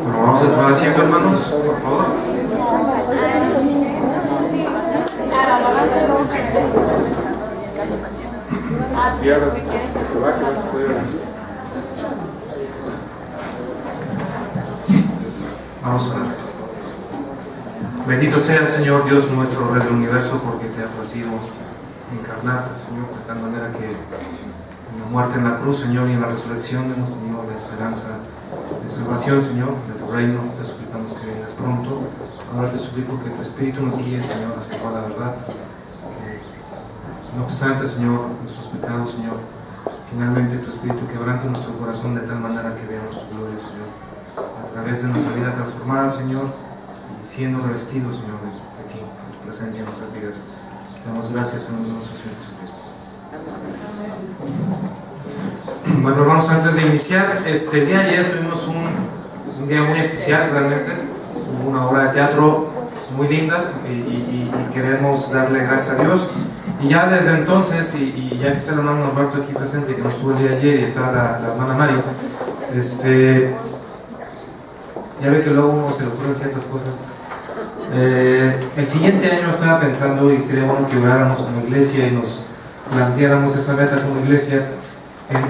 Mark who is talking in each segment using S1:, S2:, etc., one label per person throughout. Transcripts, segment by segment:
S1: Bueno, vamos a tomar asiento, hermanos, por favor. Vamos a orar. Bendito sea, Señor Dios nuestro, Rey del universo, porque te ha placido encarnarte, Señor, de tal manera que en la muerte en la cruz, Señor, y en la resurrección hemos tenido la esperanza de salvación, Señor, de tu reino. Te suplicamos que vengas pronto. Ahora te suplico que tu Espíritu nos guíe, Señor, hacia toda la verdad. Que, no obstante, Señor, nuestros pecados, Señor, finalmente tu Espíritu quebrante nuestro corazón de tal manera que veamos tu gloria, Señor, a través de nuestra vida transformada, Señor, y siendo revestidos, Señor, de ti, de tu presencia en nuestras vidas. Te damos gracias en el nombre de nuestro Señor Jesucristo. Bueno, hermanos, antes de iniciar, el día de ayer tuvimos un día muy especial, realmente, una obra de teatro muy linda y queremos darle gracias a Dios. Y ya desde entonces, y ya que está el hermano Norberto aquí presente, que nos estuvo el día de ayer, y está la hermana Mari, ya ve que luego uno se le ocurren ciertas cosas. El siguiente año estaba pensando, y sería bueno que oráramos como iglesia y nos planteáramos esa meta como iglesia.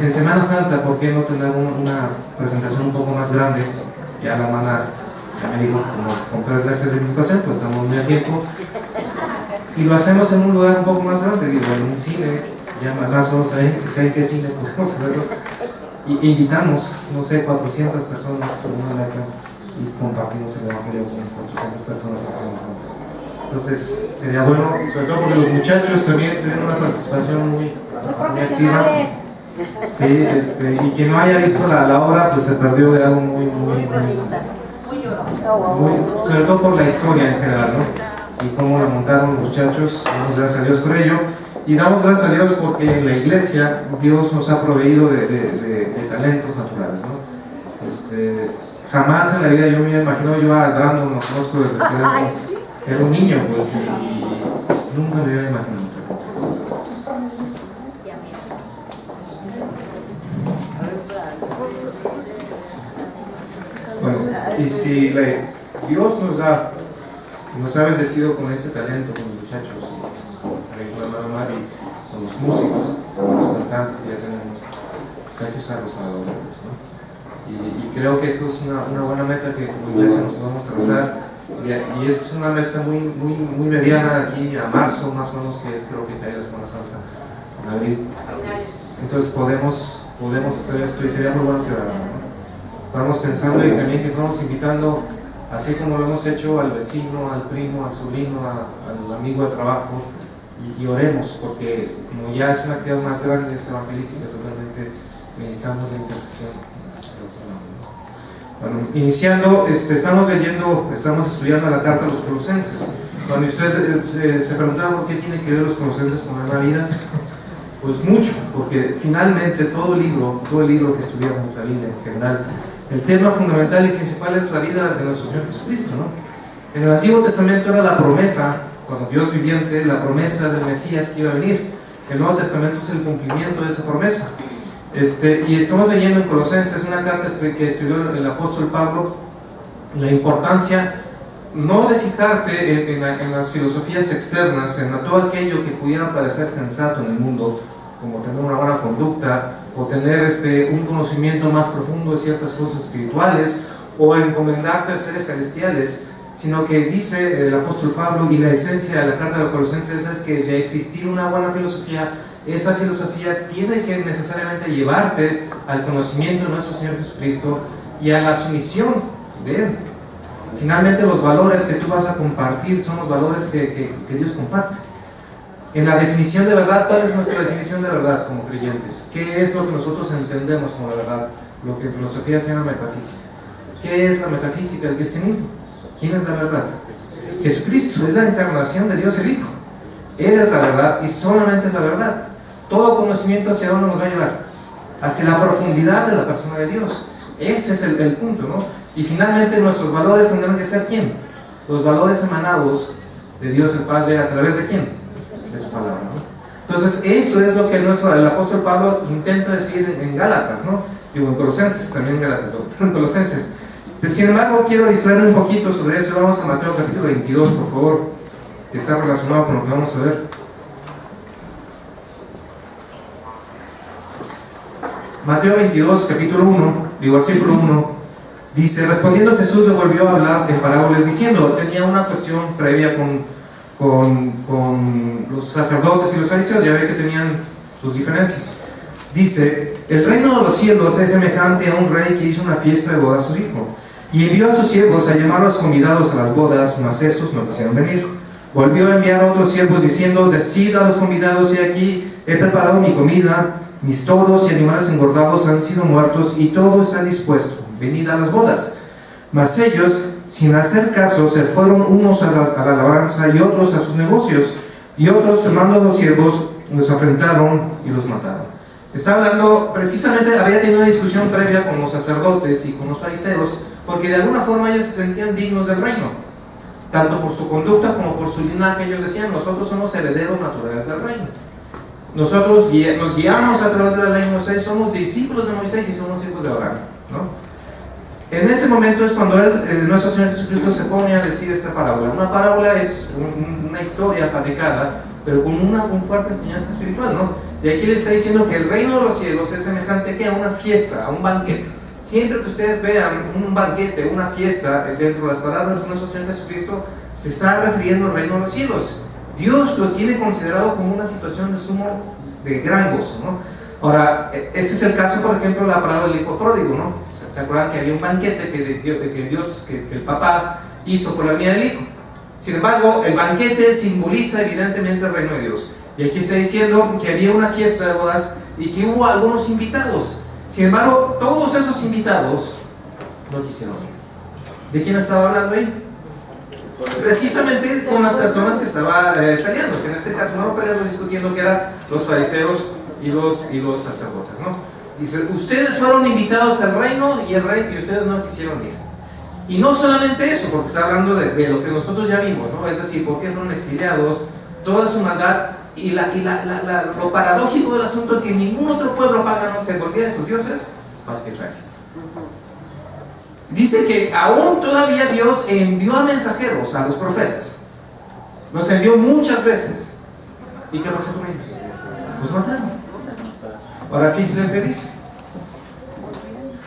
S1: En Semana Santa, ¿por qué no tener una presentación un poco más grande? Ya la hermana me dijo que como con 3 meses de anticipación, pues estamos muy a tiempo. Y lo hacemos en un lugar un poco más grande, digo, en un cine, ya más o menos sé en qué cine podemos hacerlo. Y invitamos, no sé, 400 personas con una meta y compartimos el Evangelio con 400 personas en Semana Santa. Entonces, sería bueno, sobre todo porque los muchachos también tuvieron una participación muy activa. Sí, y quien no haya visto la obra, pues se perdió de algo muy, sobre todo por la historia en general, ¿no? Y cómo la montaron los muchachos. Damos gracias a Dios por ello. Y damos gracias a Dios porque en la iglesia Dios nos ha proveído de talentos naturales, ¿no? Jamás en la vida yo me imagino, yo a Brandon lo conozco desde que era un niño, pues, y nunca me hubiera imaginado. Bueno, y si Dios nos ha bendecido con ese talento, con los muchachos, con la hermana Mari, con los músicos, con los cantantes que ya tenemos, pues hay que usarlos para la obra de Dios, ¿no? Y creo que eso es una buena meta que como iglesia nos podemos trazar, y es una meta muy mediana aquí a marzo, más o menos, que es creo que cae la Semana Santa, en abril. Entonces podemos hacer esto y sería muy bueno que oráramos, ¿no? Estamos pensando y también que estamos invitando, así como lo hemos hecho, al vecino, al primo, al sobrino, al amigo de trabajo, y oremos, porque como ya es una actividad más grande, es evangelística totalmente, necesitamos la intercesión de los hermanos, ¿no? Bueno, iniciando, estamos estudiando la carta a los Colosenses. Cuando usted se preguntaron por qué tiene que ver los Colosenses con la vida, pues mucho, porque finalmente todo el libro que estudiamos, la Biblia en general, el tema fundamental y principal es la vida de nuestro Señor Jesucristo, ¿no? En el Antiguo Testamento era la promesa, cuando Dios viviente, la promesa del Mesías que iba a venir. El Nuevo Testamento es el cumplimiento de esa promesa. Y estamos leyendo en Colosenses una carta que escribió el apóstol Pablo, la importancia no de fijarte en las filosofías externas, en todo aquello que pudiera parecer sensato en el mundo, como tener una buena conducta, o tener un conocimiento más profundo de ciertas cosas espirituales, o encomendarte a seres celestiales, sino que dice el apóstol Pablo, y la esencia de la carta de los Colosenses es que de existir una buena filosofía, esa filosofía tiene que necesariamente llevarte al conocimiento de nuestro Señor Jesucristo y a la sumisión de Él. Finalmente los valores que tú vas a compartir son los valores que Dios comparte. En la definición de verdad, ¿cuál es nuestra definición de verdad como creyentes? ¿Qué es lo que nosotros entendemos como la verdad? Lo que en filosofía se llama metafísica. ¿Qué es la metafísica del cristianismo? ¿Quién es la verdad? Jesucristo es la encarnación de Dios el Hijo. Él es la verdad y solamente es la verdad. Todo conocimiento hacia dónde nos va a llevar, hacia la profundidad de la persona de Dios. Ese es el punto, ¿no? Y finalmente nuestros valores tendrán que ser ¿quién? Los valores emanados de Dios el Padre a través de ¿quién? De su palabra, ¿no? Entonces eso es lo que el apóstol Pablo intenta decir en Gálatas, ¿no? Digo, en Colosenses, también en Gálatas, ¿no? En Colosenses. Pero sin embargo quiero distraerme un poquito sobre eso. Vamos a Mateo capítulo 22, por favor, que está relacionado con lo que vamos a ver. Mateo 22, capítulo 1, versículo 1, dice: respondiendo Jesús le volvió a hablar en parábolas diciendo, tenía una cuestión previa con los sacerdotes y los fariseos, ya ve que tenían sus diferencias. Dice: el reino de los cielos es semejante a un rey que hizo una fiesta de boda a su hijo, y envió a sus siervos a llamar a los convidados a las bodas, mas estos no quisieron venir. Volvió a enviar a otros siervos diciendo: decid a los convidados, he aquí, he preparado mi comida, mis toros y animales engordados han sido muertos, y todo está dispuesto, venid a las bodas. Mas ellos, sin hacer caso, se fueron unos a la labranza y otros a sus negocios, y otros, tomando a los siervos, los afrentaron y los mataron. Está hablando, precisamente había tenido una discusión previa con los sacerdotes y con los fariseos, porque de alguna forma ellos se sentían dignos del reino, tanto por su conducta como por su linaje. Ellos decían: nosotros somos herederos naturales del reino, nosotros nos guiamos a través de la ley de Moisés, somos discípulos de Moisés y somos hijos de Abraham, ¿no? En ese momento es cuando nuestro Señor Jesucristo se pone a decir esta parábola. Una parábola es una historia fabricada, pero con una fuerte enseñanza espiritual, ¿no? Y aquí le está diciendo que el reino de los cielos es semejante a una fiesta, a un banquete. Siempre que ustedes vean un banquete, una fiesta, dentro de las palabras de nuestro Señor Jesucristo, se está refiriendo al reino de los cielos. Dios lo tiene considerado como una situación de gran gozo, ¿no? Ahora, este es el caso, por ejemplo, de la palabra del hijo pródigo, ¿no? ¿Se acuerdan que había un banquete que el papá hizo por la venida del hijo? Sin embargo, el banquete simboliza evidentemente el reino de Dios. Y aquí está diciendo que había una fiesta de bodas y que hubo algunos invitados. Sin embargo, todos esos invitados no quisieron ir. ¿De quién estaba hablando ahí? Precisamente con las personas que estaba peleando, que en este caso no peleando, discutiendo, que eran los fariseos y los sacerdotes, ¿no? Dice: ustedes fueron invitados al reino y ustedes no quisieron ir. Y no solamente eso, porque está hablando de lo que nosotros ya vimos, ¿no? Es decir, por qué fueron exiliados, toda su maldad, y lo paradójico del asunto es que ningún otro pueblo pagano se volvía de sus dioses más que Israel. Dice que aún todavía Dios envió a mensajeros, a los profetas, los envió muchas veces. ¿Y qué pasó con ellos? Los mataron. Ahora fíjense qué dice: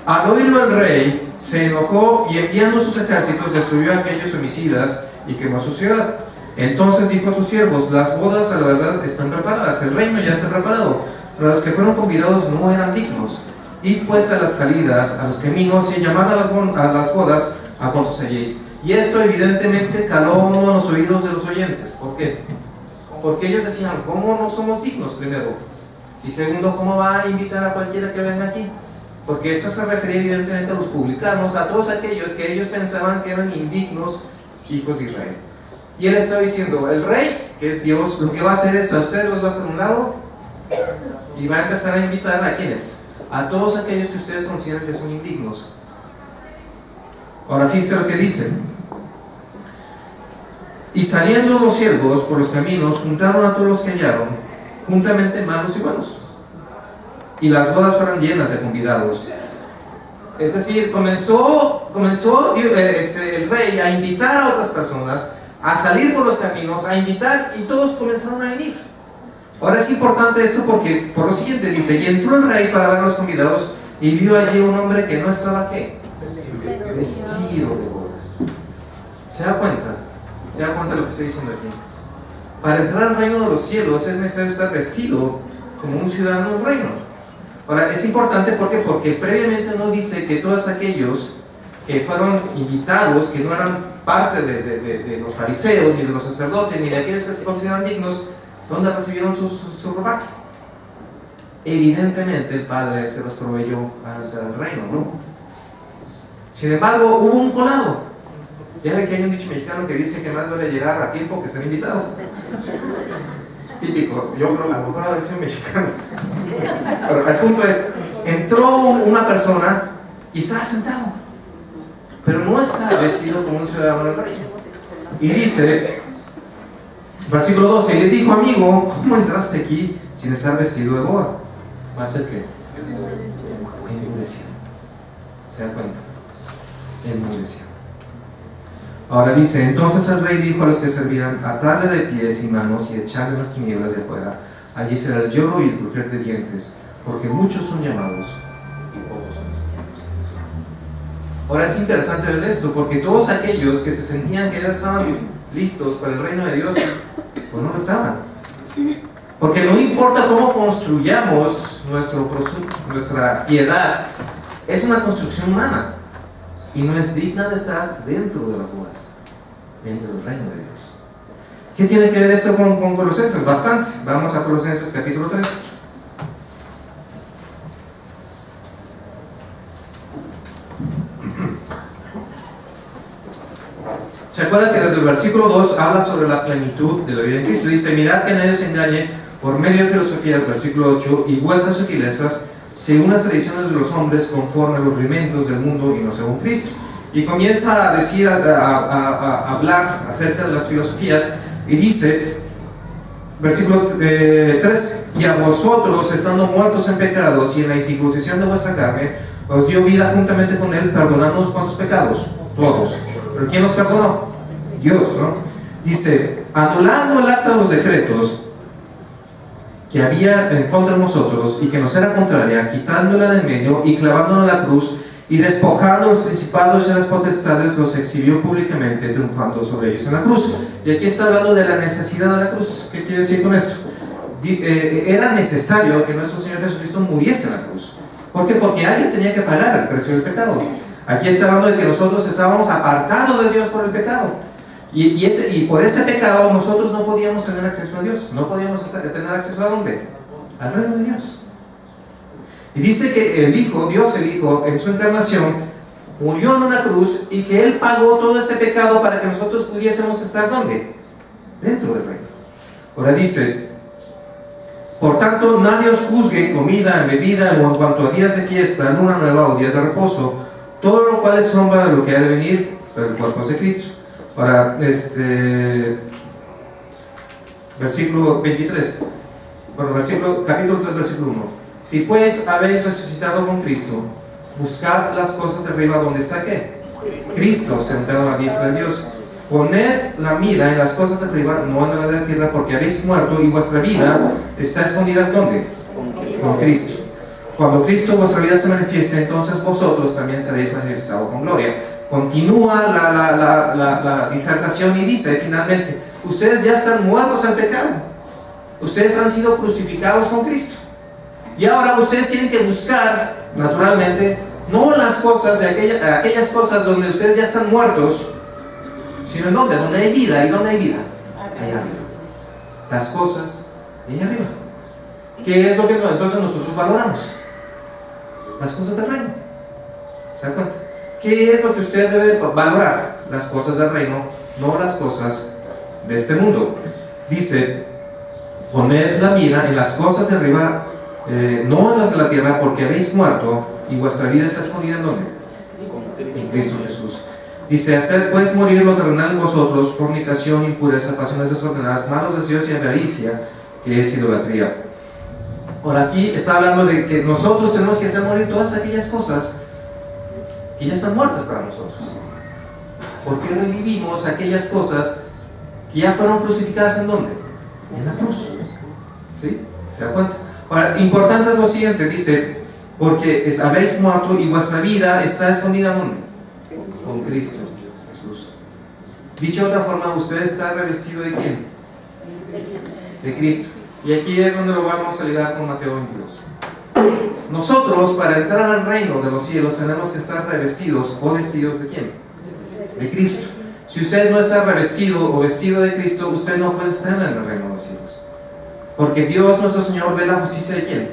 S1: al oírlo el rey se enojó y enviando sus ejércitos destruyó a aquellos homicidas y quemó su ciudad. Entonces dijo a sus siervos: las bodas a la verdad están preparadas, el reino ya está preparado, pero los que fueron convidados no eran dignos. Y pues a las salidas, a los caminos, y llamad a las bodas a cuantos halléis. Y esto evidentemente caló en los oídos de los oyentes. ¿Por qué? Porque ellos decían: ¿cómo no somos dignos? Primero. Y segundo, ¿cómo va a invitar a cualquiera que venga aquí? Porque esto se refería evidentemente a los publicanos, a todos aquellos que ellos pensaban que eran indignos hijos de Israel. Y él estaba diciendo: el rey, que es Dios, lo que va a hacer es a ustedes los va a hacer un lado y va a empezar a invitar a quienes, a todos aquellos que ustedes consideran que son indignos. Ahora fíjense lo que dice: y saliendo los siervos por los caminos, juntaron a todos los que hallaron, juntamente malos y buenos, y las bodas fueron llenas de convidados. Es decir, comenzó el rey a invitar a otras personas a salir por los caminos, a invitar, y todos comenzaron a venir. Ahora es importante esto porque, por lo siguiente dice: y entró el rey para ver a los convidados, y vio allí un hombre que no estaba, ¿qué? Vestido de boda. ¿Se da cuenta? ¿Se da cuenta de lo que estoy diciendo aquí? Para entrar al reino de los cielos es necesario estar vestido como un ciudadano del reino. Ahora es importante porque previamente no dice que todos aquellos que fueron invitados, que no eran parte de los fariseos, ni de los sacerdotes, ni de aquellos que se consideran dignos, donde recibieron su ropaje. Evidentemente el Padre se los proveyó al entrar al reino, ¿no? Sin embargo, hubo un colado. Ya ven que hay un dicho mexicano que dice que más vale llegar a tiempo que ser invitado. Típico, yo creo, a lo mejor haber sido mexicano. Pero el punto es, entró una persona y estaba sentado, pero no estaba vestido como un ciudadano del reino. Y dice, versículo 12, y le dijo: amigo, ¿cómo entraste aquí sin estar vestido de boda? ¿Va a ser qué? Enmudeció. ¿Se dan cuenta? Enmudeció. Ahora dice: entonces el rey dijo a los que servían: atarle de pies y manos y echarle en las tinieblas de afuera. Allí será el lloro y el crujir de dientes, porque muchos son llamados y pocos son escogidos. Ahora es interesante ver esto, porque todos aquellos que se sentían que ya estaban listos para el reino de Dios, pues no lo estaban. Porque no importa cómo construyamos nuestra piedad, es una construcción humana y no es digna de estar dentro de las bodas, dentro del reino de Dios. ¿Qué tiene que ver esto con Colosenses? Bastante. Vamos a Colosenses capítulo 3. ¿Se acuerdan que desde el versículo 2 habla sobre la plenitud de la vida en Cristo? Dice: mirad que nadie se engañe por medio de filosofías, versículo 8, y huecas sutilezas, según las tradiciones de los hombres, conforme a los rudimentos del mundo y no según Cristo. Y comienza a decir, a hablar acerca de las filosofías, y dice, versículo 3, y a vosotros, estando muertos en pecados y en la incircuncisión de vuestra carne, os dio vida juntamente con él, perdonándonos cuántos pecados, todos. ¿Pero quién nos perdonó? Dios, ¿no? Dice: anulando el acta de los decretos que había contra nosotros y que nos era contraria, quitándola de en medio y clavándola en la cruz, y despojando a los principados y a las potestades, los exhibió públicamente, triunfando sobre ellos en la cruz. Y aquí está hablando de la necesidad de la cruz. ¿Qué quiere decir con esto? Era necesario que nuestro Señor Jesucristo muriese en la cruz. ¿Por qué? Porque alguien tenía que pagar el precio del pecado. Aquí está hablando de que nosotros estábamos apartados de Dios por el pecado. Y por ese pecado nosotros no podíamos tener acceso a Dios. No podíamos tener acceso ¿a dónde? Al reino de Dios. Y dice que el Hijo, Dios el Hijo, en su encarnación, murió en una cruz y que Él pagó todo ese pecado para que nosotros pudiésemos estar ¿dónde? Dentro del reino. Ahora dice: por tanto, nadie os juzgue en comida, en bebida, o en cuanto a días de fiesta, luna nueva o días de reposo, todo lo cual es sombra de lo que ha de venir, pero el cuerpo es de Cristo. Ahora, versículo 23, bueno, capítulo 3, versículo 1. Si pues habéis resucitado con Cristo, buscad las cosas de arriba donde está ¿qué? Cristo sentado a la diestra de Dios. Poned la mira en las cosas de arriba, no en las de la tierra, porque habéis muerto y vuestra vida está escondida ¿dónde? Con Cristo. Cuando Cristo vuestra vida se manifieste, entonces vosotros también seréis manifestados con gloria. Continúa la disertación y dice finalmente: ustedes ya están muertos al pecado, ustedes han sido crucificados con Cristo, y ahora ustedes tienen que buscar, naturalmente, no las cosas de aquellas cosas donde ustedes ya están muertos, sino en donde hay vida. ¿Y dónde hay vida? Allá arriba. Las cosas de allá arriba. ¿Qué es lo que entonces nosotros valoramos? Las cosas del reino. ¿Se dan cuenta? ¿Qué es lo que usted debe valorar? Las cosas del reino, no las cosas de este mundo. Dice: poned la mira en las cosas de arriba, no en las de la tierra, porque habéis muerto y vuestra vida está escondida ¿en dónde? En Cristo Jesús. Dice: hacer pues morir lo terrenal en vosotros, fornicación, impureza, pasiones desordenadas, malos deseos y avaricia, que es idolatría. Ahora aquí está hablando de que nosotros tenemos que hacer morir todas aquellas cosas que ya están muertas para nosotros. Porque revivimos aquellas cosas que ya fueron crucificadas ¿en dónde? En la cruz. ¿Sí? ¿Se da cuenta? Ahora, importante es lo siguiente, dice: porque habéis muerto y vuestra vida está escondida ¿dónde? Con Cristo Jesús. Dicho de otra forma, usted está revestido ¿de quién? De Cristo. Y aquí es donde lo vamos a ligar con Mateo 22. Nosotros, para entrar al reino de los cielos, tenemos que estar revestidos o vestidos de ¿quién? De Cristo. Si usted no está revestido o vestido de Cristo, usted no puede estar en el reino de los cielos. Porque Dios nuestro Señor ve la justicia de ¿quién?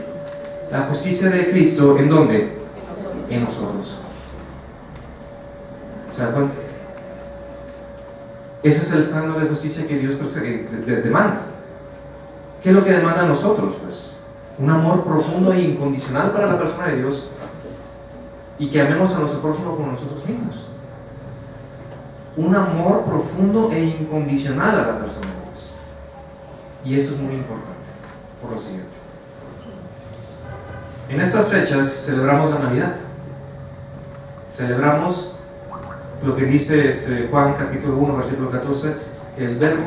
S1: La justicia de Cristo, ¿en dónde? En nosotros. ¿Se dan cuenta? Ese es el estándar de justicia que Dios demanda. ¿Qué es lo que demanda a nosotros? Pues un amor profundo e incondicional para la persona de Dios, y que amemos a nuestro prójimo como nosotros mismos. Un amor profundo e incondicional a la persona de Dios. Y eso es muy importante, por lo siguiente. En estas fechas celebramos la Navidad. Celebramos lo que dice Juan capítulo 1, versículo 14, que el verbo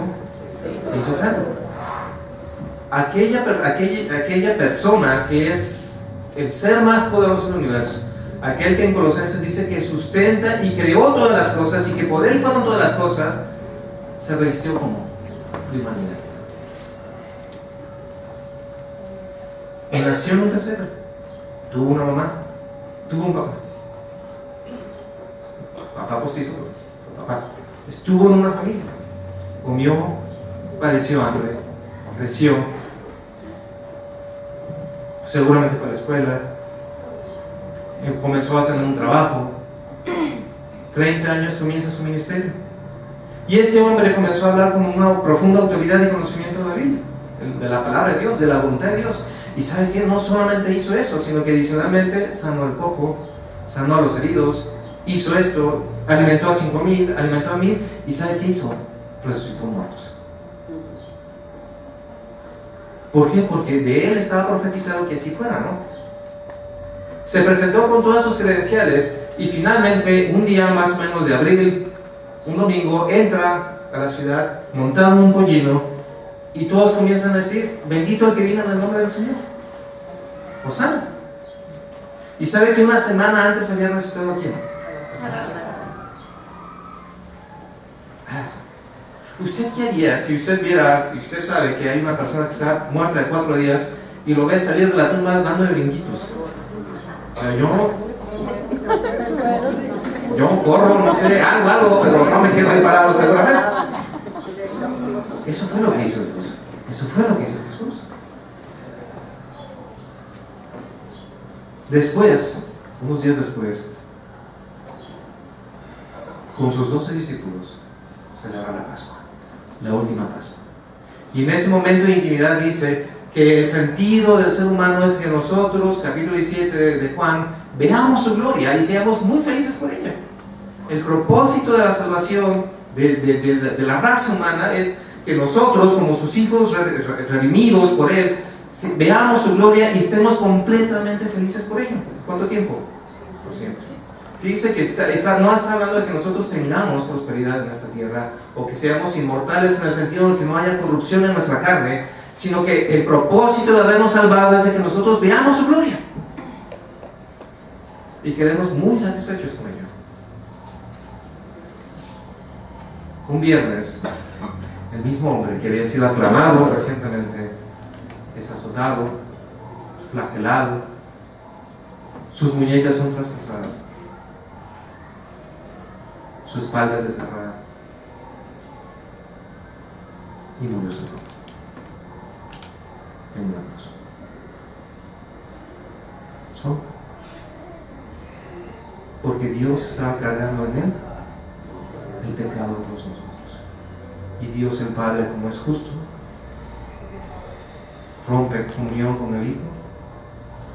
S1: se hizo carne. Aquella persona que es el ser más poderoso del universo, aquel que en Colosenses dice que sustenta y creó todas las cosas y que por él fueron todas las cosas, se revistió como de humanidad. Y nació en un pesebre. Tuvo una mamá, tuvo un papá. Papá postizo, papá. Estuvo en una familia. Comió, padeció hambre, creció. Seguramente fue a la escuela. Comenzó a tener un trabajo. 30 años comienza su ministerio. Y este hombre comenzó a hablar con una profunda autoridad y conocimiento de la Biblia, de la palabra de Dios, de la voluntad de Dios. Y sabe que no solamente hizo eso, sino que adicionalmente sanó al cojo, sanó a los heridos, hizo esto, alimentó a 5,000, alimentó a 1,000. ¿Y sabe qué hizo? Resucitó muertos. ¿Por qué? Porque de él estaba profetizado que así fuera, ¿no? Se presentó con todas sus credenciales y finalmente, un día más o menos de abril, un domingo, entra a la ciudad montado en un pollino y todos comienzan a decir: bendito el que viene en el nombre del Señor, Hosana. ¿Y sabe que una semana antes había resucitado a quién? A Lázaro. ¿Usted qué haría si usted viera, y usted sabe que hay una persona que está muerta de 4 días y lo ve salir de la tumba dando de brinquitos? O sea, yo corro, no sé, algo, pero no me quedo ahí parado seguramente. Eso fue lo que hizo Dios. Eso fue lo que hizo Jesús. Después, unos días después, con sus 12 discípulos, celebra la Pascua, la última Pascua. Y en ese momento de intimidad dice que el sentido del ser humano es que nosotros, capítulo 17 de Juan, veamos su gloria y seamos muy felices por ella. El propósito de la salvación de la raza humana es que nosotros, como sus hijos redimidos por Él, veamos su gloria y estemos completamente felices por ello. ¿Cuánto tiempo? Por siempre. Fíjense que no está hablando de que nosotros tengamos prosperidad en esta tierra o que seamos inmortales en el sentido de que no haya corrupción en nuestra carne, sino que el propósito de habernos salvado es de que nosotros veamos su gloria y quedemos muy satisfechos con ello. Un viernes, el mismo hombre que había sido aclamado recientemente es azotado, es flagelado, sus muñecas son traspasadas, su espalda es desgarrada y murió solo en una cruz. Solo. Porque Dios estaba cargando en él el pecado de todos nosotros. Y Dios el Padre, como es justo, rompe comunión con el Hijo.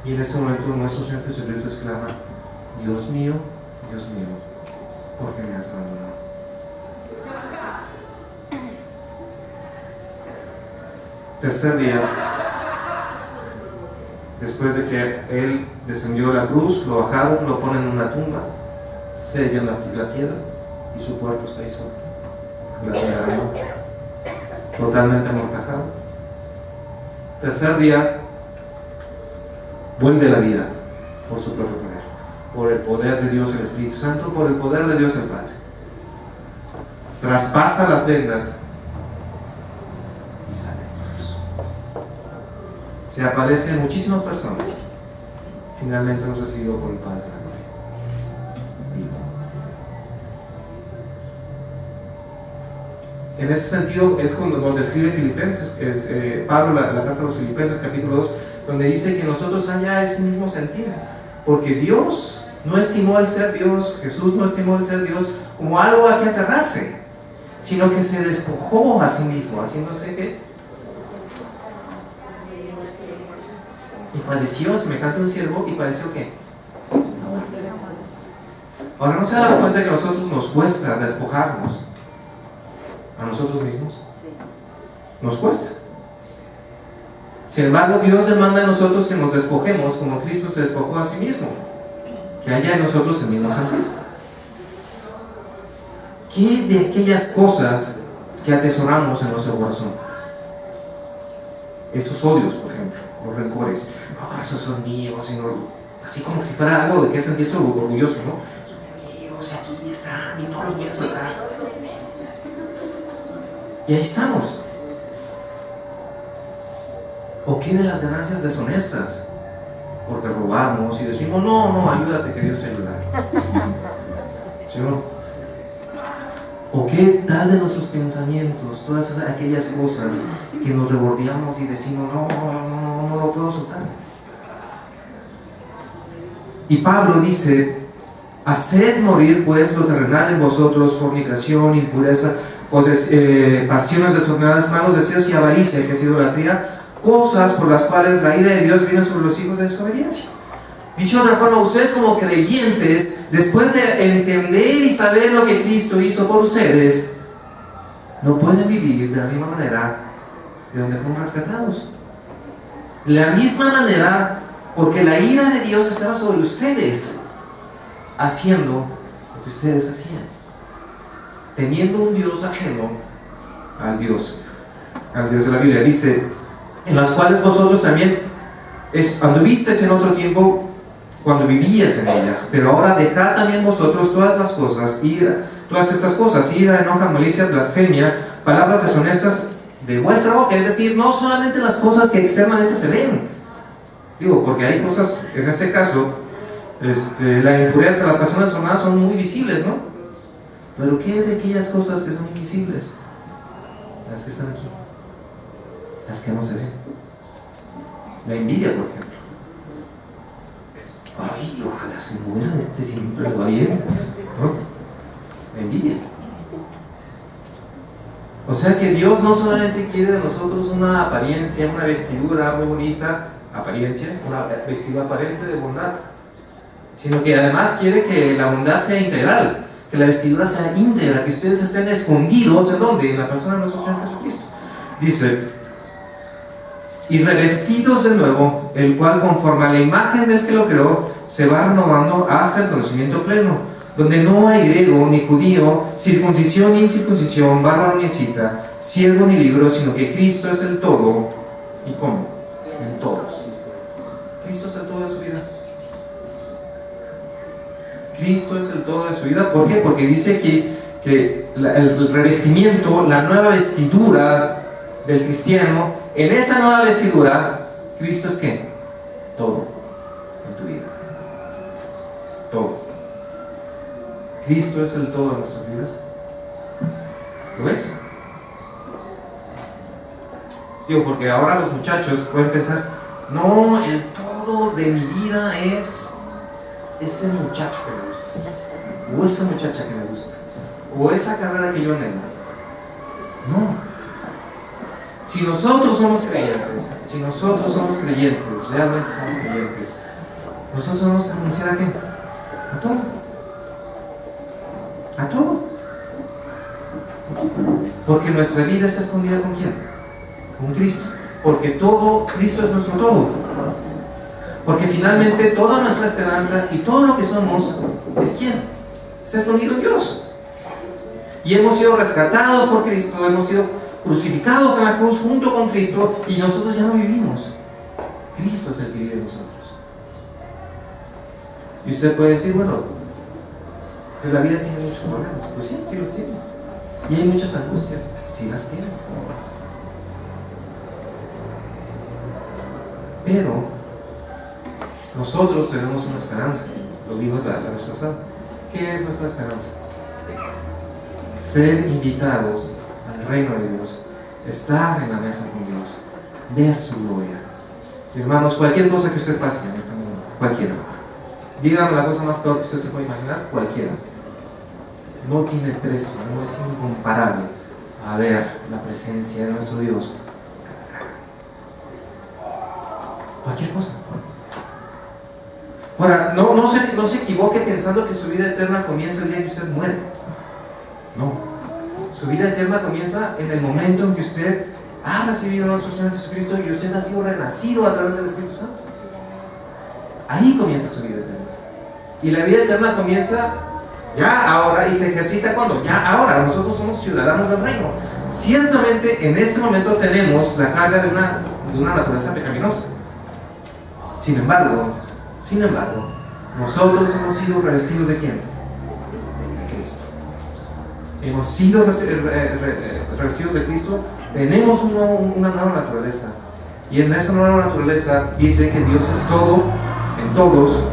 S1: Y en ese momento nuestro Señor Jesucristo exclama: Dios mío, ¿por qué me has abandonado? Tercer día, después de que Él descendió de la cruz, lo bajaron, lo ponen en una tumba, sellan la piedra y su cuerpo está ahí solo. La tierra, totalmente amortajado. Tercer día, vuelve a la vida por su propio poder, por el poder de Dios el Espíritu Santo, por el poder de Dios el Padre. Traspasa las vendas y sale. Se aparece a muchísimas personas finalmente has recibido por el Padre la gloria. Vivo. En ese sentido es cuando escribe Filipenses, Pablo, la carta a los Filipenses, capítulo 2, donde dice que nosotros haya ese mismo sentir, porque Dios no estimó el ser Dios, Jesús no estimó el ser Dios como algo a que aferrarse, sino que se despojó a sí mismo, haciéndose que y padeció semejante a un siervo, y padeció ¿qué? Ahora, ¿no se ha dado cuenta que a nosotros nos cuesta despojarnos a nosotros mismos? Nos cuesta. Sin embargo, Dios demanda a nosotros que nos despojemos como Cristo se despojó a sí mismo, que haya en nosotros el mismo sentir. ¿Qué de aquellas cosas que atesoramos en nuestro corazón? Esos odios, por ejemplo, los rencores. No, esos son míos, sino, así como si fuera algo de que sentirse orgulloso, ¿no? Son míos, y aquí están, y no los voy a soltar. Y ahí estamos. ¿O qué de las ganancias deshonestas? Porque robamos y decimos, no, ayúdate que Dios te ayudará. ¿Sí o no? ¿O qué tal de nuestros pensamientos? Todas aquellas cosas que nos rebordeamos y decimos, no lo puedo soltar. Y Pablo dice, haced morir pues lo terrenal en vosotros, fornicación, impureza, pasiones desordenadas, malos deseos y avaricia, que es idolatría, cosas por las cuales la ira de Dios viene sobre los hijos de desobediencia. Dicho de otra forma, ustedes como creyentes, después de entender y saber lo que Cristo hizo por ustedes, no pueden vivir de la misma manera de donde fueron rescatados. De la misma manera, porque la ira de Dios estaba sobre ustedes, haciendo lo que ustedes hacían, teniendo un Dios ajeno al Dios de la Biblia. Dice, en las cuales vosotros también anduvisteis en otro tiempo cuando vivías en ellas, pero ahora dejad también vosotros todas las cosas, todas estas cosas, ira, enojo, malicia, blasfemia, palabras deshonestas de vuestra boca, es decir, no solamente las cosas que externamente se ven, digo, porque hay cosas, en este caso, la impureza, las pasiones desordenadas son muy visibles, ¿no? Pero ¿qué de aquellas cosas que son invisibles? Las que están aquí, las que no se ven. La envidia, por ejemplo. Ay, ojalá se muera, siempre le va bien, ¿no? La envidia. O sea que Dios no solamente quiere de nosotros una apariencia, una vestidura muy bonita, apariencia, una vestidura aparente de bondad, sino que además quiere que la bondad sea integral, que la vestidura sea íntegra, que ustedes estén escondidos, ¿en dónde? En la persona de nuestro Señor Jesucristo. Dice, y revestidos de nuevo, el cual conforme a la imagen del que lo creó, se va renovando hasta el conocimiento pleno, donde no hay griego ni judío, circuncisión ni incircuncisión, bárbaro ni escita, siervo ni libro, sino que Cristo es el todo. ¿Y cómo? En todos. Cristo es el todo de su vida. Cristo es el todo de su vida. ¿Por qué? Porque dice que el revestimiento, la nueva vestidura del cristiano, en esa nueva vestidura, Cristo es ¿qué? Todo en tu vida. Todo. Cristo es el todo de nuestras vidas. ¿Lo ves? Digo, porque ahora los muchachos pueden pensar, no, el todo de mi vida es ese muchacho que me gusta, o esa muchacha que me gusta, o esa carrera que yo anhelo. No. Si nosotros somos creyentes, realmente somos creyentes, nosotros tenemos que renunciar ¿a qué? A todo. A todo. Porque nuestra vida está escondida ¿con quién? Con Cristo. Porque todo, Cristo es nuestro todo. Porque finalmente toda nuestra esperanza y todo lo que somos es ¿quién? Está escondido en Dios. Y hemos sido rescatados por Cristo, hemos sido crucificados en la cruz junto con Cristo, y nosotros ya no vivimos. Cristo es el que vive en nosotros. Y usted puede decir, bueno, pues la vida tiene muchos problemas. Pues sí, sí los tiene. Y hay muchas angustias, sí las tiene. Pero nosotros tenemos una esperanza. Lo vimos la vez pasada. ¿Qué es nuestra esperanza? Ser invitados al reino de Dios, estar en la mesa con Dios, ver su gloria. Hermanos, cualquier cosa que usted pase en este mundo, cualquiera, dígame la cosa más peor que usted se puede imaginar, cualquiera, no tiene precio, no es incomparable a ver la presencia de nuestro Dios cara a cara. Cualquier cosa. Ahora, no se equivoque pensando que su vida eterna comienza el día que usted muere. No. Su vida eterna comienza en el momento en que usted ha recibido a nuestro Señor Jesucristo y usted ha sido renacido a través del Espíritu Santo. Ahí comienza su vida eterna. Y la vida eterna comienza ya ahora y se ejercita cuando ya ahora. Nosotros somos ciudadanos del reino. Ciertamente en este momento tenemos la carga de una naturaleza pecaminosa. Sin embargo, nosotros hemos sido revestidos ¿de quién? De Cristo. Hemos sido revestidos de Cristo. Tenemos una nueva naturaleza. Y en esa nueva naturaleza dice que Dios es todo en todos.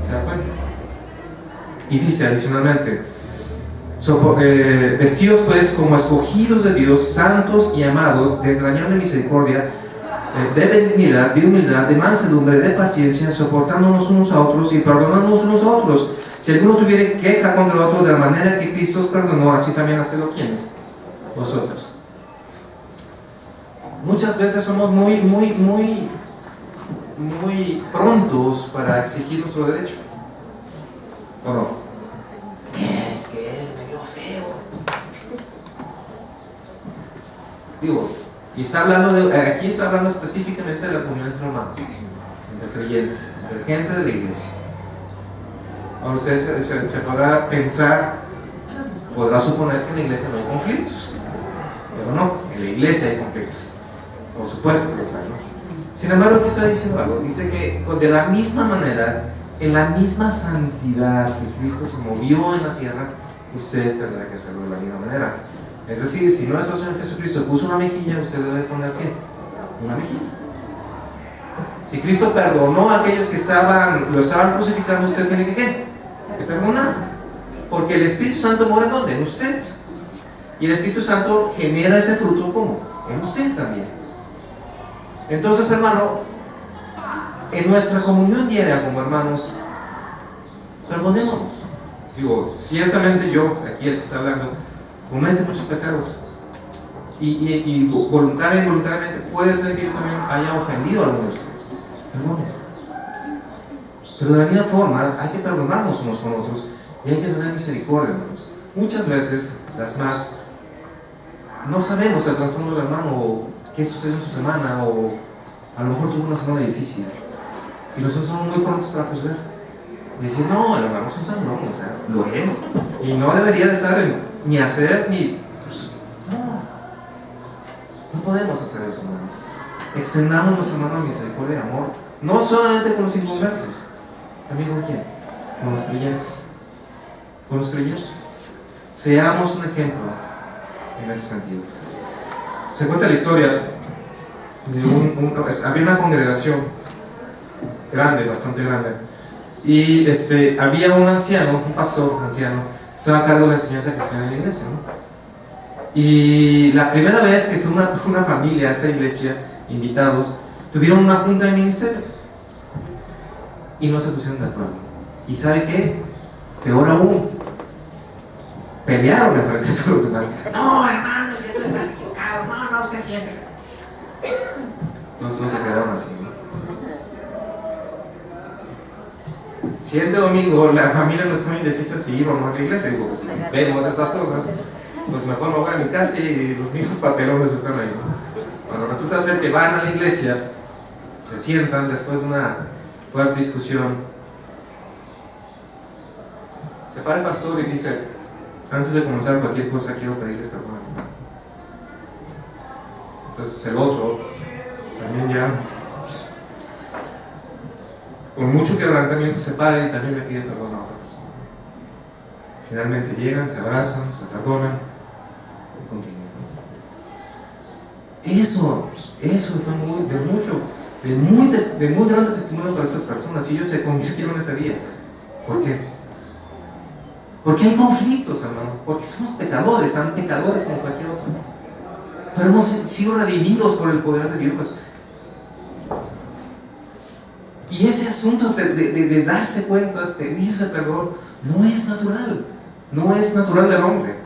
S1: ¿Se da cuenta? Y dice adicionalmente, vestidos pues como escogidos de Dios, santos y amados, de entrañable misericordia, de benignidad, de humildad, de mansedumbre, de paciencia, soportándonos unos a otros y perdonándonos unos a otros. Si alguno tuviera queja contra otro, de la manera que Cristo os perdonó, así también hacedlo. ¿Quiénes? Vosotros. Muchas veces somos muy prontos para exigir nuestro derecho. ¿O no? Es que él me vio feo. Digo, y aquí está hablando específicamente de la comunión entre hermanos, entre creyentes, entre gente de la iglesia. Ahora usted se podrá pensar, podrá suponer que en la iglesia no hay conflictos, pero no, en la iglesia hay conflictos, por supuesto que los hay, ¿no? Sin embargo, aquí está diciendo algo, dice que de la misma manera, en la misma santidad que Cristo se movió en la tierra, usted tendrá que hacerlo de la misma manera. Es decir, si nuestro Señor Jesucristo puso una mejilla, usted debe poner ¿qué? Una mejilla. Si Cristo perdonó a aquellos que lo estaban crucificando, usted tiene que ¿qué? Que perdonar. Porque el Espíritu Santo mora en ¿dónde? En usted. Y el Espíritu Santo genera ese fruto ¿cómo? En usted también. Entonces, hermano, en nuestra comunión diaria como hermanos, perdonémonos. Digo, ciertamente yo, aquí el que está hablando, comete muchos pecados y voluntaria e involuntariamente puede ser que yo también haya ofendido a alguno de ustedes. Perdone. Pero de la misma forma hay que perdonarnos unos con otros y hay que tener misericordia, hermanos. Muchas veces no sabemos el trasfondo del hermano o qué sucedió en su semana, o a lo mejor tuvo una semana difícil y nosotros somos muy prontos para juzgar y decir, no, el hermano es un sangrón, o sea, lo es y no debería de estar ni hacer ni... No podemos hacer eso, hermano. Extendamos nuestra mano de misericordia y amor, no solamente con los inconversos, también con ¿quién? Con los creyentes. Con los creyentes. Seamos un ejemplo en ese sentido. Se cuenta la historia de había una congregación grande, bastante grande, y había un anciano, un pastor anciano, que estaba a cargo de la enseñanza cristiana en la iglesia, ¿no? Y la primera vez que fue una familia a esa iglesia, invitados, tuvieron una junta de ministerio y no se pusieron de acuerdo. ¿Y sabe qué? Peor aún, pelearon enfrente de todos los demás. No, hermano, es que tú estás equivocado. No, usted siéntese. Todos se quedaron así, ¿no? Siguiente domingo, la familia no estaba indecisa si iba o no a la iglesia. Digo, pues si vemos esas cosas, pues mejor no voy a mi casa y los mismos papelones están ahí, ¿no? Bueno, resulta ser que van a la iglesia, se sientan después de una fuerte discusión. Se para el pastor y dice, antes de comenzar cualquier cosa quiero pedirle perdón. Entonces el otro también ya con mucho quebrantamiento se para y también le pide perdón a otra persona. Finalmente llegan, se abrazan, se perdonan y continúan. Eso fue de mucho de muy grande testimonio para estas personas, y ellos se convirtieron ese día. ¿Por qué? Porque hay conflictos, hermano, porque somos pecadores, tan pecadores como cualquier otro, pero hemos sido redimidos por el poder de Dios. Y ese asunto de darse cuentas, pedirse perdón, no es natural del hombre.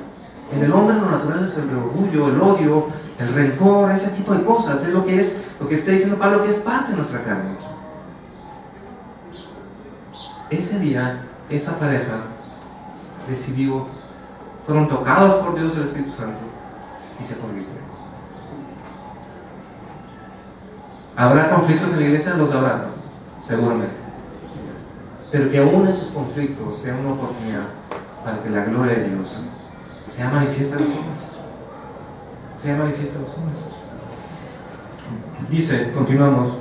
S1: En el hombre lo natural es el orgullo, el odio, el rencor, ese tipo de cosas. Es lo que está diciendo Pablo, que es parte de nuestra carne. Ese día, esa pareja decidió, fueron tocados por Dios el Espíritu Santo y se convirtieron. ¿Habrá conflictos en la iglesia? Los habrá, ¿no? Seguramente. Pero que aún esos conflictos sean una oportunidad para que la gloria de Dios sea manifiesta en los hombres. Sea manifiesta en los hombres. Dice, continuamos.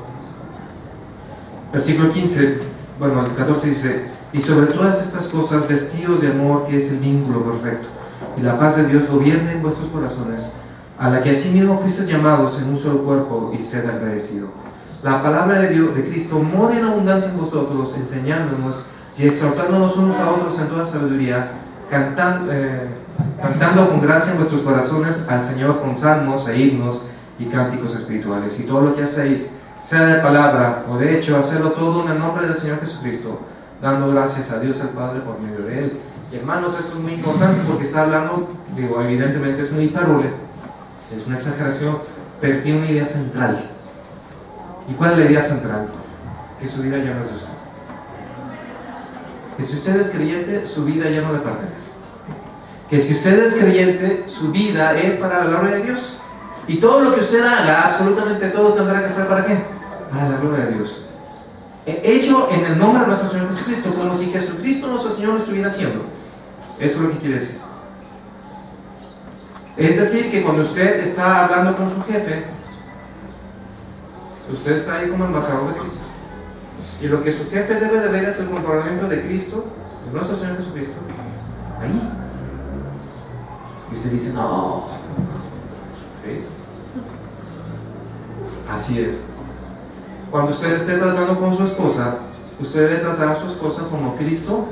S1: Versículo 15, bueno, el 14 dice: y sobre todas estas cosas, vestidos de amor, que es el vínculo perfecto, y la paz de Dios gobierne en vuestros corazones, a la que asimismo fuisteis llamados en un solo cuerpo, y sed agradecido. La palabra de Dios, de Cristo, mora en abundancia en vosotros, enseñándonos y exhortándonos unos a otros en toda sabiduría, cantando con gracia en vuestros corazones al Señor con salmos e himnos y cánticos espirituales. Y todo lo que hacéis, sea de palabra o de hecho, hacedlo todo en el nombre del Señor Jesucristo, dando gracias a Dios el Padre por medio de Él. Y hermanos, esto es muy importante porque está hablando, evidentemente es una hipérbole, es una exageración, pero tiene una idea central. ¿Y cuál es la idea central? Que su vida ya no es de usted. Que si usted es creyente, su vida ya no le pertenece. Que si usted es creyente, su vida es para la gloria de Dios. Y todo lo que usted haga, absolutamente todo, tendrá que ser ¿para qué? Para la gloria de Dios. Hecho en el nombre de nuestro Señor Jesucristo, como si Jesucristo nuestro Señor lo estuviera haciendo. Eso es lo que quiere decir. Es decir, que cuando usted está hablando con su jefe, usted está ahí como embajador de Cristo. Y lo que su jefe debe de ver es el comportamiento de Cristo, de nuestro Señor Jesucristo, ahí. Y usted dice, no. ¿Sí? Así es. Cuando usted esté tratando con su esposa, usted debe tratar a su esposa como Cristo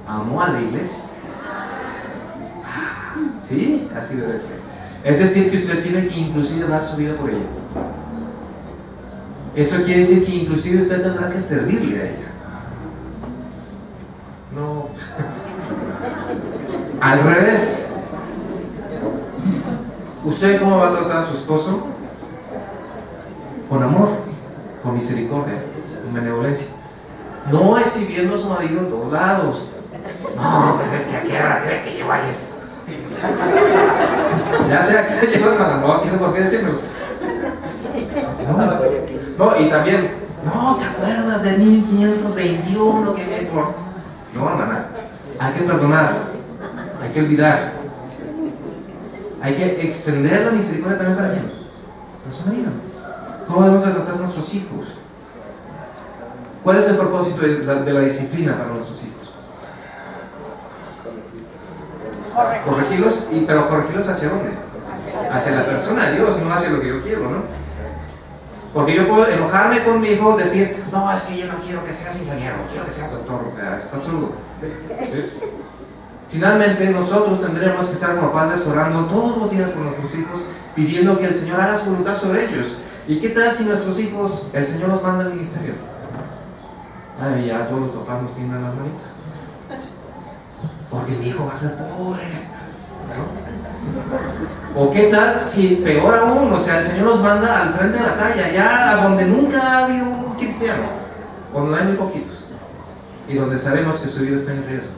S1: amó a la iglesia. Sí, así debe ser. Es decir, que usted tiene que inclusive dar su vida por ella. Eso quiere decir que inclusive usted tendrá que servirle a ella. No. Al revés. ¿Usted cómo va a tratar a su esposo? Con amor, con misericordia, con benevolencia. No exhibiendo a su marido en todos lados. No, pues es que a qué hora cree que llevo ayer. Ya sea que llevo hermano, no tiene por qué decirlo. No, y también, no, ¿te acuerdas de 1521 que me por? No, hermana, hay que perdonar, hay que olvidar, hay que extender la misericordia también para quién, para su marido. ¿Cómo debemos de tratar a nuestros hijos? ¿Cuál es el propósito de la disciplina para nuestros hijos? Corregirlos, pero corregirlos ¿hacia dónde? Hacia la persona de Dios, no hacia lo que yo quiero, ¿no? Porque yo puedo enojarme con mi hijo, decir, no, es que yo no quiero que seas ingeniero, quiero que seas doctor, o sea, eso es absurdo. ¿Sí? Finalmente, nosotros tendremos que estar como padres orando todos los días por nuestros hijos, pidiendo que el Señor haga su voluntad sobre ellos. ¿Y qué tal si nuestros hijos, el Señor los manda al ministerio? Ay, ya todos los papás nos tienen las manitas. Porque mi hijo va a ser pobre, ¿no? ¿O qué tal si, peor aún, o sea, el Señor nos manda al frente de la batalla, ya a donde nunca ha habido un cristiano, donde hay muy poquitos, y donde sabemos que su vida está en riesgo?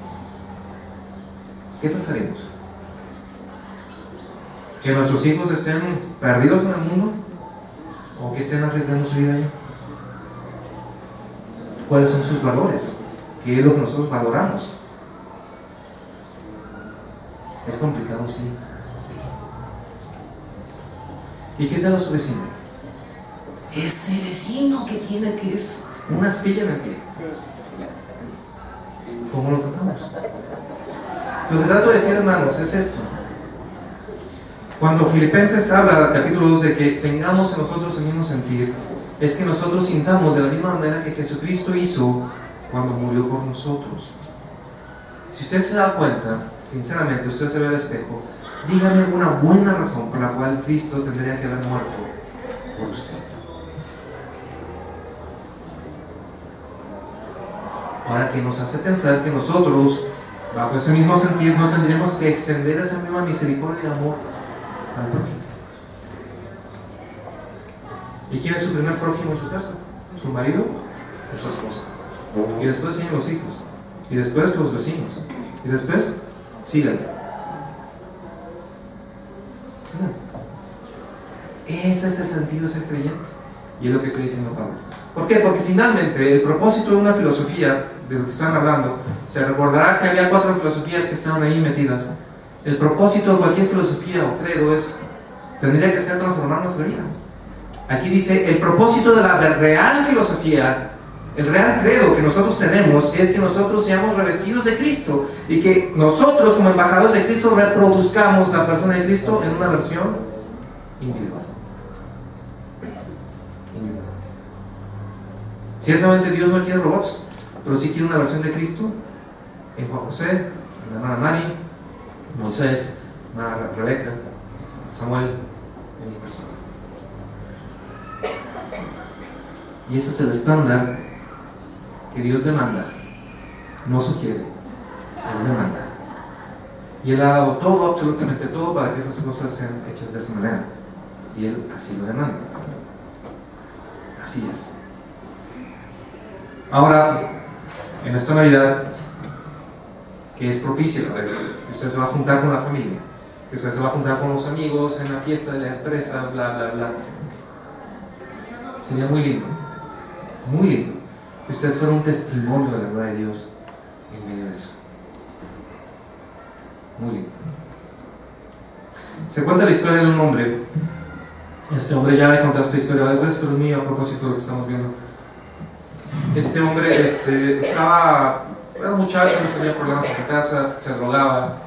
S1: ¿Qué preferimos? ¿Que nuestros hijos estén perdidos en el mundo? ¿O que estén arriesgando su vida allá? ¿Cuáles son sus valores? ¿Qué es lo que nosotros valoramos? Es complicado, sí. ¿Y qué tal a su vecino? Ese vecino que tiene que es una astilla en el pie. ¿Cómo lo tratamos? Lo que trato de decir, hermanos, es esto. Cuando Filipenses habla, capítulo 2, de que tengamos en nosotros el mismo sentir, es que nosotros sintamos de la misma manera que Jesucristo hizo cuando murió por nosotros. Si usted se da cuenta, sinceramente, usted se ve al espejo, dígame alguna buena razón por la cual Cristo tendría que haber muerto por usted. Ahora, que nos hace pensar que nosotros, bajo ese mismo sentir, no tendríamos que extender esa misma misericordia y amor al prójimo. ¿Y quién es su primer prójimo en su casa? ¿Su marido o su esposa? Y después siguen los hijos, y después los vecinos, y después sigan. Ese es el sentido de ser creyente, y es lo que está diciendo Pablo. ¿Por qué? Porque finalmente el propósito de una filosofía, de lo que están hablando, se recordará que había 4 filosofías que estaban ahí metidas. El propósito de cualquier filosofía o credo tendría que ser transformar nuestra vida. Aquí dice, el propósito de la real filosofía, el real credo que nosotros tenemos, es que nosotros seamos revestidos de Cristo y que nosotros, como embajadores de Cristo, reproduzcamos la persona de Cristo en una versión individual. Ciertamente Dios no quiere robots, pero sí quiere una versión de Cristo en Juan José, en la hermana Mari, Moisés, hermana Rebeca, Samuel, en mi persona. Y ese es el estándar que Dios demanda, no sugiere, Él demanda. Y Él ha dado todo, absolutamente todo, para que esas cosas sean hechas de esa manera. Y Él así lo demanda. Así es. Ahora, en esta Navidad, que es propicio a esto, que usted se va a juntar con la familia, que usted se va a juntar con los amigos en la fiesta de la empresa, bla, bla, bla. Sería muy lindo, que usted fuera un testimonio de la gloria de Dios en medio de eso. Muy lindo. Se cuenta la historia de un hombre. Este hombre, ya he contado esta historia varias veces, pero es mío a propósito de lo que estamos viendo. Este hombre era un muchacho, no tenía problemas en su casa, se drogaba,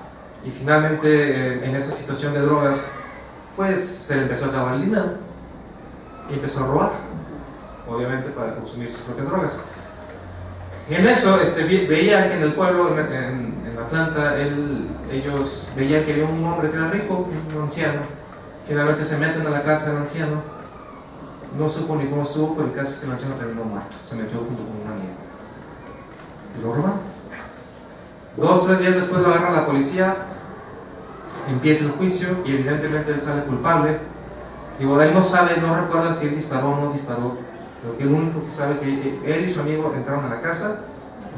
S1: y finalmente en esa situación de drogas, pues se le empezó a acabar el dinero y empezó a robar, obviamente para consumir sus propias drogas. Y en eso veía que en el pueblo, en Atlanta, ellos veían que había un hombre que era rico, un anciano. Finalmente se meten a la casa del anciano. No supo ni cómo estuvo, pero el caso es que el anciano terminó muerto. Se metió junto con un amigo y lo robaron. 2 o 3 días después lo agarra la policía, empieza el juicio y evidentemente él sale culpable. Digo, él no sabe, no recuerda si él disparó o no disparó, pero que el único que sabe que él y su amigo entraron a la casa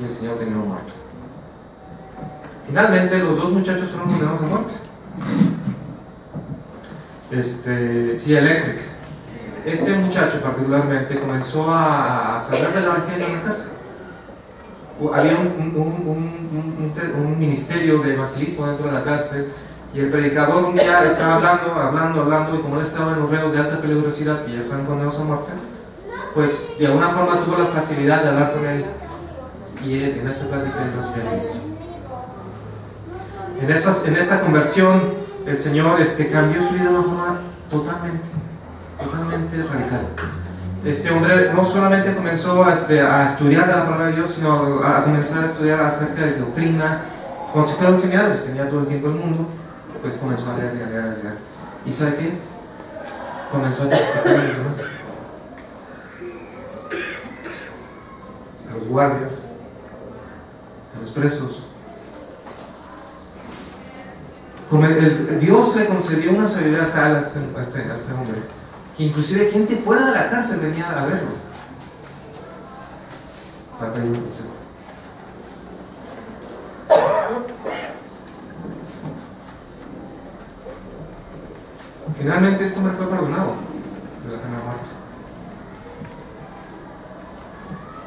S1: y el señor terminó muerto. Finalmente los 2 muchachos fueron condenados a muerte. Sea Electric. Este muchacho particularmente comenzó a saber del evangelio en la cárcel. Había un ministerio de evangelismo dentro de la cárcel, y el predicador un día estaba hablando, y como él estaba en los reos de alta peligrosidad que ya están condenados a muerte, pues de alguna forma tuvo la facilidad de hablar con él, y él, en esa plática él recibió a Cristo. En esa conversión el Señor cambió su vida de una forma totalmente radical. Este hombre no solamente comenzó a estudiar la palabra de Dios, sino a comenzar a estudiar acerca de doctrina. Como si fuera un seminario, pues tenía todo el tiempo del mundo, pues comenzó a leer. ¿Y sabe qué? Comenzó a testificar a los demás, a los guardias, a los presos. Dios le concedió una sabiduría tal a este hombre, que inclusive gente fuera de la cárcel venía a verlo para pedir un consejo. Finalmente este hombre fue perdonado de la pena de muerte.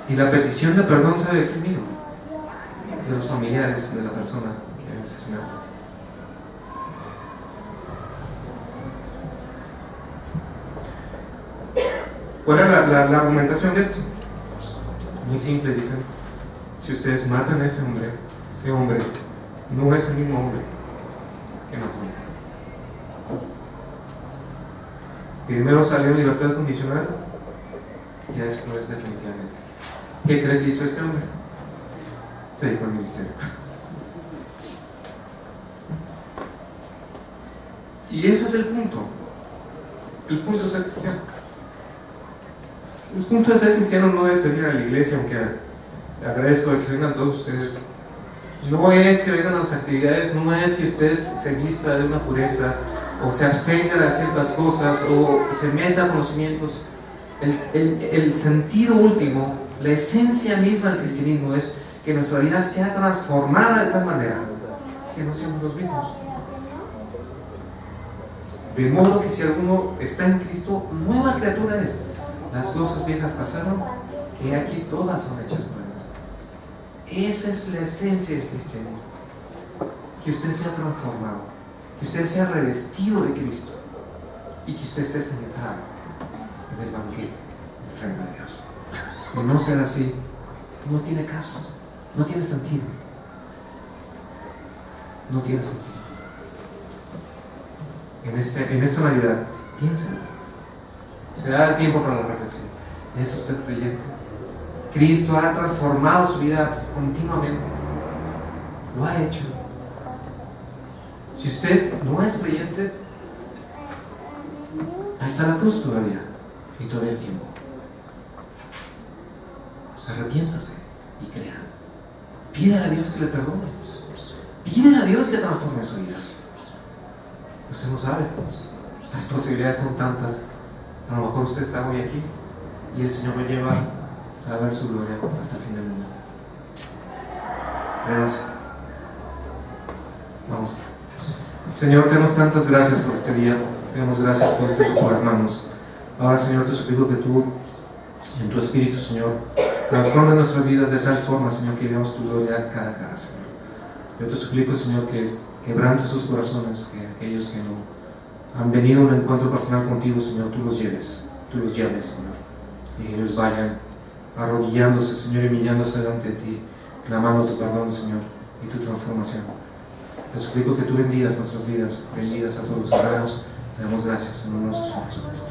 S1: Y la petición de perdón, ¿sabe de quién vino? De los familiares de la persona que había asesinado. ¿Cuál es la argumentación de esto? Muy simple, dicen: si ustedes matan a ese hombre no es el mismo hombre que mató. Primero salió en libertad condicional ya eso no es definitivamente. ¿Qué cree que hizo este hombre? Se dedicó al ministerio. Y ese es el punto. El punto de ser cristiano. El punto de ser cristiano no es venir a la iglesia, aunque agradezco que vengan todos ustedes. No es que vengan a las actividades, no es que usted se vista de una pureza o se abstenga de ciertas cosas o se meta a conocimientos. El sentido último, la esencia misma del cristianismo es que nuestra vida sea transformada de tal manera que no seamos los mismos. De modo que si alguno está en Cristo, nueva criatura es. Las cosas viejas pasaron, y aquí todas son hechas nuevas. Esa es la esencia del cristianismo. Que usted sea transformado, que usted sea revestido de Cristo y que usted esté sentado en el banquete del reino de Dios. De no ser así, no tiene caso, no tiene sentido. No tiene sentido. En esta Navidad, piénselo. Se da el tiempo para la reflexión. ¿Es usted creyente? Cristo ha transformado su vida continuamente. Lo ha hecho. Si usted no es creyente, ahí está la cruz todavía. Y todavía es tiempo. Arrepiéntase y crea. Pídele a Dios que le perdone. Pídele a Dios que transforme su vida. Usted no sabe. Las posibilidades son tantas. A lo mejor usted está hoy aquí y el Señor lo lleva a ver su gloria hasta el fin del mundo. Atrévase. Vamos. Señor, te damos tantas gracias por este día. Te damos gracias por este grupo de hermanos. Ahora, Señor, te suplico que tú, en tu Espíritu, Señor, transforme nuestras vidas de tal forma, Señor, que veamos tu gloria cara a cara, Señor. Yo te suplico, Señor, que quebrante sus corazones, que aquellos que no han venido a un encuentro personal contigo, Señor, tú los lleves, tú los llames, Señor, y ellos vayan arrodillándose, Señor, y humillándose delante de ti, clamando tu perdón, Señor, y tu transformación. Te suplico que tú bendigas nuestras vidas, bendigas a todos los hermanos. Te damos gracias en el nombre de Jesús.